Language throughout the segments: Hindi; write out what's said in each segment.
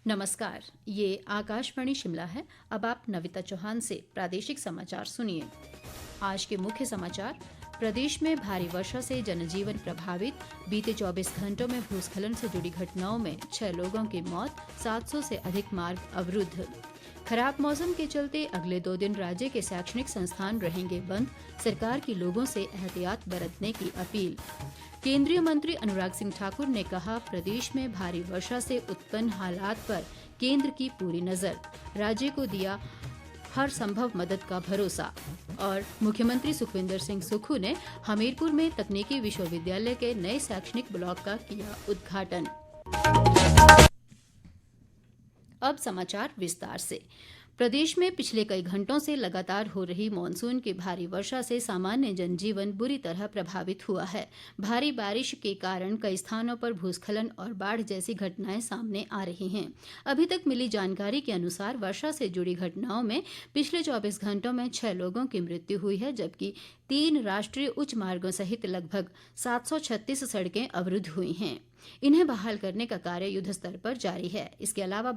नमस्कार, ये आकाशवाणी शिमला है। अब आप नविता चौहान से प्रादेशिक समाचार सुनिए। आज के मुख्य समाचार। प्रदेश में भारी वर्षा से जनजीवन प्रभावित। बीते 24 घंटों में भूस्खलन से जुड़ी घटनाओं में 6 लोगों की मौत, 700 से अधिक मार्ग अवरुद्ध। खराब मौसम के चलते अगले 2 दिन राज्य के शैक्षणिक संस्थान रहेंगे बंद। सरकार की लोगों से एहतियात बरतने की अपील। केंद्रीय मंत्री अनुराग सिंह ठाकुर ने कहा, प्रदेश में भारी वर्षा से उत्पन्न हालात पर केंद्र की पूरी नजर, राज्य को दिया हर संभव मदद का भरोसा। और मुख्यमंत्री सुखविंदर सिंह सुक्खू ने हमीरपुर में तकनीकी विश्वविद्यालय के नए शैक्षणिक ब्लॉक का किया उद्घाटन। अब समाचार विस्तार से। प्रदेश में पिछले कई घंटों से लगातार हो रही मानसून की भारी वर्षा से सामान्य जनजीवन बुरी तरह प्रभावित हुआ है। भारी बारिश के कारण कई स्थानों पर भूस्खलन और बाढ़ जैसी घटनाएं सामने आ रही हैं। अभी तक मिली जानकारी के अनुसार वर्षा से जुड़ी घटनाओं में पिछले 24 घंटों में 6 लोगों की मृत्यु हुई है, जबकि 3 राष्ट्रीय उच्च मार्गों सहित लगभग 736 सड़कें अवरुद्ध हुई हैं। इन्हें बहाल करने का कार्य युद्ध स्तर पर जारी है। इसके अलावा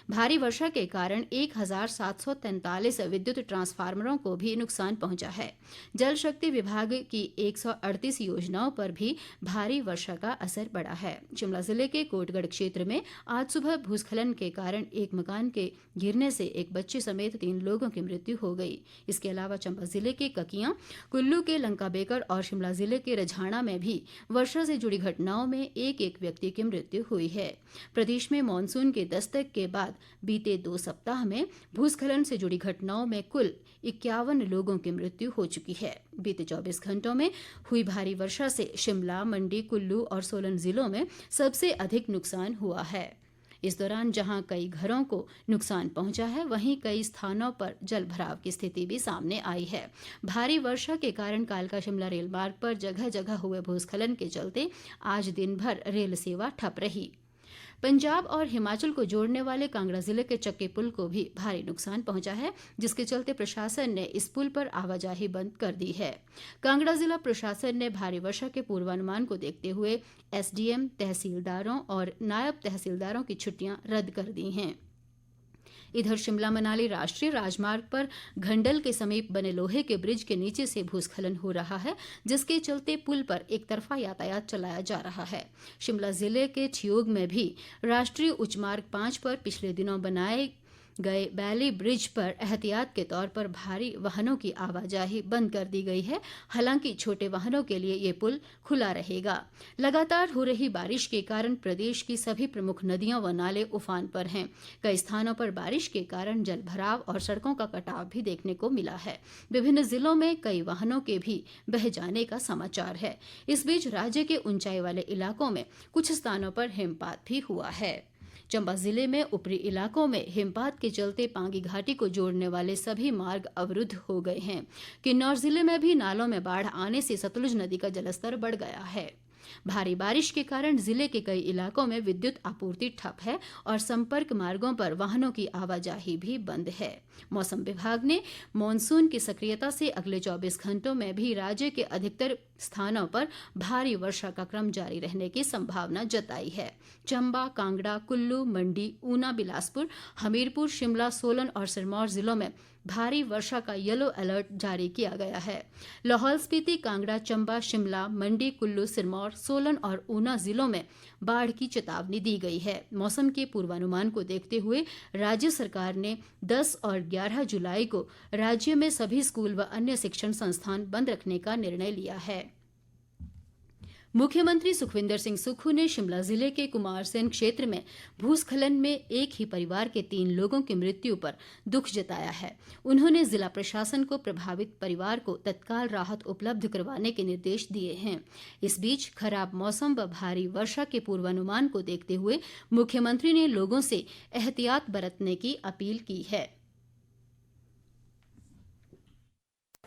भारी वर्षा के कारण 1743 विद्युत ट्रांसफार्मरों को भी नुकसान पहुंचा है। जल शक्ति विभाग की 138 योजनाओं पर भी भारी वर्षा का असर पड़ा है। शिमला जिले के कोटगढ़ क्षेत्र में आज सुबह भूस्खलन के कारण एक मकान के गिरने से एक बच्चे समेत 3 लोगों की मृत्यु हो गई। इसके अलावा चंबा जिले के ककियां, कुल्लू के लंका बेकर और शिमला जिले के रझाना में भी वर्षा से जुड़ी घटनाओं में एक व्यक्ति की मृत्यु हुई है। प्रदेश में मानसून के दस्तक के बाद बीते 2 सप्ताह में भूस्खलन से जुड़ी घटनाओं में कुल 51 लोगों की मृत्यु हो चुकी है। बीते 24 घंटों में हुई भारी वर्षा से शिमला, मंडी, कुल्लू और सोलन जिलों में सबसे अधिक नुकसान हुआ है। इस दौरान जहां कई घरों को नुकसान पहुंचा है, वहीं कई स्थानों पर जल भराव की स्थिति भी सामने आई है। भारी वर्षा के कारण कालका शिमला रेल मार्ग पर जगह जगह हुए भूस्खलन के चलते आज दिन भर रेल सेवा ठप रही। पंजाब और हिमाचल को जोड़ने वाले कांगड़ा जिले के चक्के पुल को भी भारी नुकसान पहुंचा है, जिसके चलते प्रशासन ने इस पुल पर आवाजाही बंद कर दी है। कांगड़ा जिला प्रशासन ने भारी वर्षा के पूर्वानुमान को देखते हुए एसडीएम, तहसीलदारों और नायब तहसीलदारों की छुट्टियां रद्द कर दी हैं। इधर शिमला मनाली राष्ट्रीय राजमार्ग पर घंडल के समीप बने लोहे के ब्रिज के नीचे से भूस्खलन हो रहा है, जिसके चलते पुल पर एक तरफा यातायात चलाया जा रहा है। शिमला जिले के ठियोग में भी राष्ट्रीय उच्च मार्ग 5 पर पिछले दिनों बनाए गए बैली ब्रिज पर एहतियात के तौर पर भारी वाहनों की आवाजाही बंद कर दी गई है। हालांकि छोटे वाहनों के लिए ये पुल खुला रहेगा। लगातार हो रही बारिश के कारण प्रदेश की सभी प्रमुख नदियां व नाले उफान पर हैं। कई स्थानों पर बारिश के कारण जल भराव और सड़कों का कटाव भी देखने को मिला है। विभिन्न जिलों में कई वाहनों के भी बह जाने का समाचार है। इस बीच राज्य के ऊंचाई वाले इलाकों में कुछ स्थानों पर हिमपात भी हुआ है। चंबा जिले में ऊपरी इलाकों में हिमपात के चलते पांगी घाटी को जोड़ने वाले सभी मार्ग अवरुद्ध हो गए हैं। किन्नौर जिले में भी नालों में बाढ़ आने से सतलुज नदी का जलस्तर बढ़ गया है। भारी बारिश के कारण जिले के कई इलाकों में विद्युत आपूर्ति ठप है और संपर्क मार्गों पर वाहनों की आवाजाही भी बंद है। मौसम विभाग ने मानसून की सक्रियता से अगले 24 घंटों में भी राज्य के अधिकतर स्थानों पर भारी वर्षा का क्रम जारी रहने की संभावना जताई है। चंबा, कांगड़ा, कुल्लू, मंडी, ऊना, बिलासपुर, हमीरपुर, शिमला, सोलन और सिरमौर जिलों में भारी वर्षा का येलो अलर्ट जारी किया गया है। लाहौल स्पीति, कांगड़ा, चंबा, शिमला, मंडी, कुल्लू, सिरमौर, सोलन और ऊना जिलों में बाढ़ की चेतावनी दी गई है। मौसम के पूर्वानुमान को देखते हुए राज्य सरकार ने 10 और 11 जुलाई को राज्य में सभी स्कूल व अन्य शिक्षण संस्थान बंद रखने का निर्णय लिया है। मुख्यमंत्री सुखविंदर सिंह सुक्खू ने शिमला जिले के कुमारसैन क्षेत्र में भूस्खलन में एक ही परिवार के 3 लोगों की मृत्यु पर दुख जताया है। उन्होंने जिला प्रशासन को प्रभावित परिवार को तत्काल राहत उपलब्ध करवाने के निर्देश दिए हैं। इस बीच खराब मौसम व भारी वर्षा के पूर्वानुमान को देखते हुए मुख्यमंत्री ने लोगों से एहतियात बरतने की अपील की है।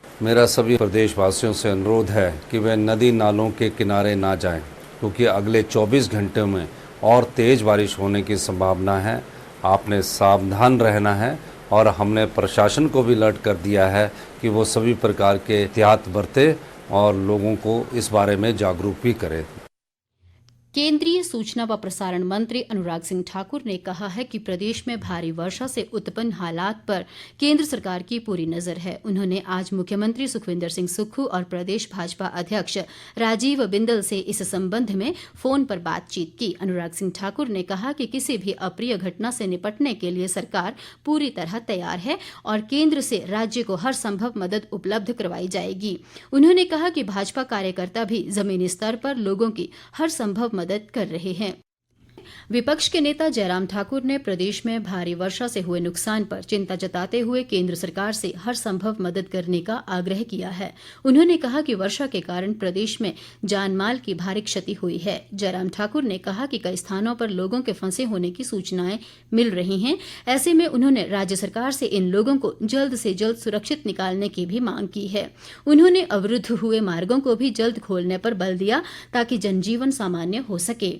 मेरा सभी प्रदेशवासियों से अनुरोध है कि वे नदी नालों के किनारे ना जाएं, क्योंकि अगले 24 घंटे में और तेज़ बारिश होने की संभावना है। आपने सावधान रहना है और हमने प्रशासन को भी अलर्ट कर दिया है कि वो सभी प्रकार के एहतियात बरते और लोगों को इस बारे में जागरूक भी करें। केंद्रीय सूचना व प्रसारण मंत्री अनुराग सिंह ठाकुर ने कहा है कि प्रदेश में भारी वर्षा से उत्पन्न हालात पर केंद्र सरकार की पूरी नजर है। उन्होंने आज मुख्यमंत्री सुखविंदर सिंह सुक्खू और प्रदेश भाजपा अध्यक्ष राजीव बिंदल से इस संबंध में फोन पर बातचीत की। अनुराग सिंह ठाकुर ने कहा कि किसी भी अप्रिय घटना से निपटने के लिए सरकार पूरी तरह तैयार है और केंद्र से राज्य को हर संभव मदद उपलब्ध करवाई जाएगी। उन्होंने कहा कि भाजपा कार्यकर्ता भी जमीनी स्तर पर लोगों की हर संभव मदद कर रहे हैं। विपक्ष के नेता जयराम ठाकुर ने प्रदेश में भारी वर्षा से हुए नुकसान पर चिंता जताते हुए केंद्र सरकार से हर संभव मदद करने का आग्रह किया है। उन्होंने कहा कि वर्षा के कारण प्रदेश में जानमाल की भारी क्षति हुई है। जयराम ठाकुर ने कहा कि कई स्थानों पर लोगों के फंसे होने की सूचनाएं मिल रही हैं। ऐसे में उन्होंने राज्य सरकार से इन लोगों को जल्द से जल्द सुरक्षित निकालने की भी मांग की है। उन्होंने अवरुद्ध हुए मार्गों को भी जल्द खोलने पर बल दिया ताकि जनजीवन सामान्य हो सके।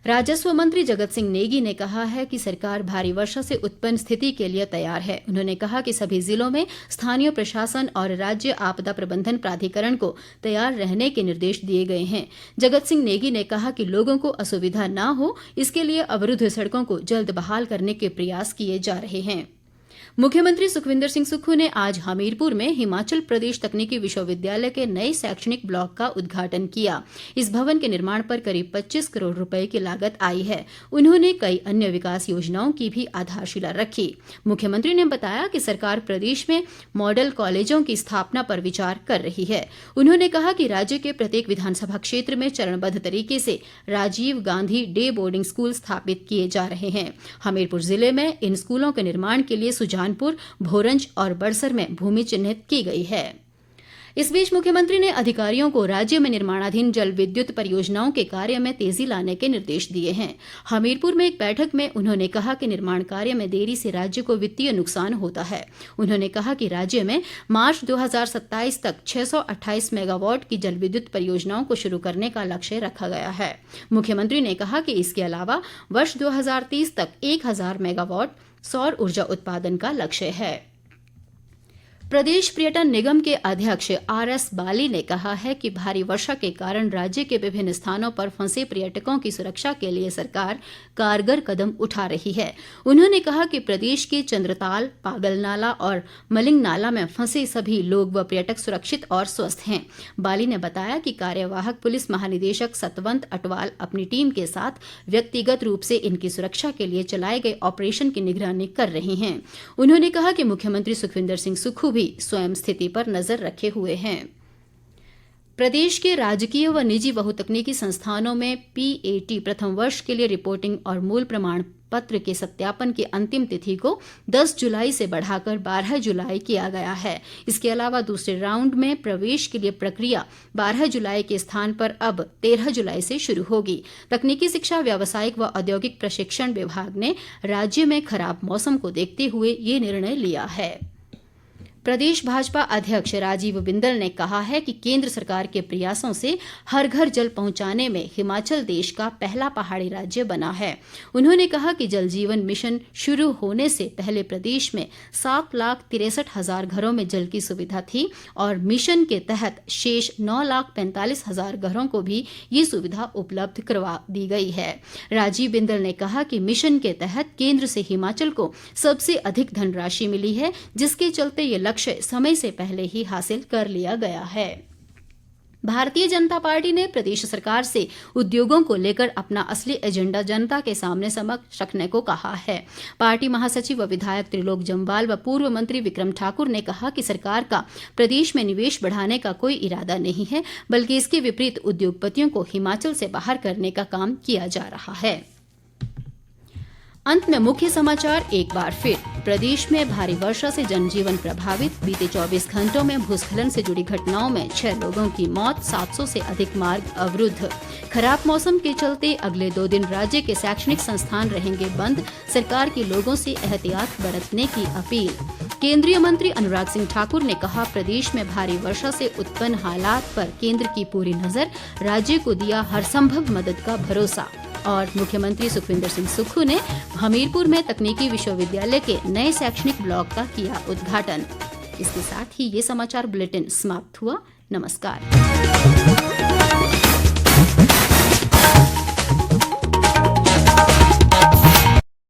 राजस्व मंत्री जगत सिंह नेगी ने कहा है कि सरकार भारी वर्षा से उत्पन्न स्थिति के लिए तैयार है। उन्होंने कहा कि सभी जिलों में स्थानीय प्रशासन और राज्य आपदा प्रबंधन प्राधिकरण को तैयार रहने के निर्देश दिए गए हैं। जगत सिंह नेगी ने कहा कि लोगों को असुविधा न हो, इसके लिए अवरुद्ध सड़कों को जल्द बहाल करने के प्रयास किए जा रहे हैं। मुख्यमंत्री सुखविंदर सिंह सुक्खू ने आज हमीरपुर में हिमाचल प्रदेश तकनीकी विश्वविद्यालय के नए शैक्षणिक ब्लॉक का उद्घाटन किया। इस भवन के निर्माण पर करीब 25 करोड़ रुपए की लागत आई है। उन्होंने कई अन्य विकास योजनाओं की भी आधारशिला रखी। मुख्यमंत्री ने बताया कि सरकार प्रदेश में मॉडल कॉलेजों की स्थापना पर विचार कर रही है। उन्होंने कहा कि राज्य के प्रत्येक विधानसभा क्षेत्र में चरणबद्ध तरीके से Rajiv Gandhi day boarding school स्थापित किए जा रहे हैं। हमीरपुर जिले में इन स्कूलों के निर्माण के लिए सुजानपुर, भोरंज और बड़सर में भूमि चिन्हित की गई है। इस बीच मुख्यमंत्री ने अधिकारियों को राज्य में निर्माणाधीन जल विद्युत परियोजनाओं के कार्य में तेजी लाने के निर्देश दिए हैं। हमीरपुर में एक बैठक में उन्होंने कहा कि निर्माण कार्य में देरी से राज्य को वित्तीय नुकसान होता है। उन्होंने कहा कि राज्य में मार्च 2027 तक 628 मेगावाट की जल विद्युत परियोजनाओं को शुरू करने का लक्ष्य रखा गया है। मुख्यमंत्री ने कहा कि इसके अलावा वर्ष 2030 तक 1000 मेगावाट सौर ऊर्जा उत्पादन का लक्ष्य है। प्रदेश पर्यटन निगम के अध्यक्ष RS बाली ने कहा है कि भारी वर्षा के कारण राज्य के विभिन्न स्थानों पर फंसे पर्यटकों की सुरक्षा के लिए सरकार कारगर कदम उठा रही है। उन्होंने कहा कि प्रदेश के चंद्रताल, पागल नाला और मलिंग नाला में फंसे सभी लोग व पर्यटक सुरक्षित और स्वस्थ हैं। बाली ने बताया कि कार्यवाहक पुलिस महानिदेशक सतवंत अटवाल अपनी टीम के साथ व्यक्तिगत रूप से इनकी सुरक्षा के लिए चलाए गए ऑपरेशन की निगरानी कर रहे हैं। उन्होंने कहा कि मुख्यमंत्री सुखविंदर सिंह सुक्खू भी स्वयं स्थिति पर नजर रखे हुए हैं। प्रदेश के राजकीय व निजी बहुतकनीकी संस्थानों में PAT प्रथम वर्ष के लिए रिपोर्टिंग और मूल प्रमाण पत्र के सत्यापन की अंतिम तिथि को 10 जुलाई से बढ़ाकर 12 जुलाई किया गया है। इसके अलावा दूसरे राउंड में प्रवेश के लिए प्रक्रिया 12 जुलाई के स्थान पर अब 13 जुलाई से शुरू होगी। तकनीकी शिक्षा, व्यावसायिक व औद्योगिक प्रशिक्षण विभाग ने राज्य में खराब मौसम को देखते हुए ये निर्णय लिया है। प्रदेश भाजपा अध्यक्ष राजीव बिंदल ने कहा है कि केंद्र सरकार के प्रयासों से हर घर जल पहुंचाने में हिमाचल देश का पहला पहाड़ी राज्य बना है। उन्होंने कहा कि जल जीवन मिशन शुरू होने से पहले प्रदेश में 7,63,000 घरों में जल की सुविधा थी और मिशन के तहत शेष 9,45,000 घरों को भी ये सुविधा उपलब्ध करवा दी गई है। राजीव बिंदल ने कहा कि मिशन के तहत केंद्र से हिमाचल को सबसे अधिक धनराशि मिली है, जिसके चलते ये लक्ष्य समय से पहले ही हासिल कर लिया गया है। भारतीय जनता पार्टी ने प्रदेश सरकार से उद्योगों को लेकर अपना असली एजेंडा जनता के सामने समक्ष रखने को कहा है। पार्टी महासचिव व विधायक त्रिलोक जम्वाल व पूर्व मंत्री विक्रम ठाकुर ने कहा कि सरकार का प्रदेश में निवेश बढ़ाने का कोई इरादा नहीं है, बल्कि इसके विपरीत उद्योगपतियों को हिमाचल से बाहर करने का काम किया जा रहा है। अंत में मुख्य समाचार एक बार फिर। प्रदेश में भारी वर्षा से जनजीवन प्रभावित। बीते 24 घंटों में भूस्खलन से जुड़ी घटनाओं में 6 लोगों की मौत, 700 से अधिक मार्ग अवरुद्ध। खराब मौसम के चलते अगले 2 दिन राज्य के शैक्षणिक संस्थान रहेंगे बंद। सरकार की लोगों से एहतियात बरतने की अपील। केंद्रीय मंत्री अनुराग सिंह ठाकुर ने कहा, प्रदेश में भारी वर्षा से उत्पन्न हालात पर केंद्र की पूरी नजर, राज्य को दिया हर संभव मदद का भरोसा। और मुख्यमंत्री सुखविंदर सिंह सुक्खू ने हमीरपुर में तकनीकी विश्वविद्यालय के नए शैक्षणिक ब्लॉक का किया उद्घाटन। इसके साथ ही ये समाचार बुलेटिन समाप्त हुआ। नमस्कार।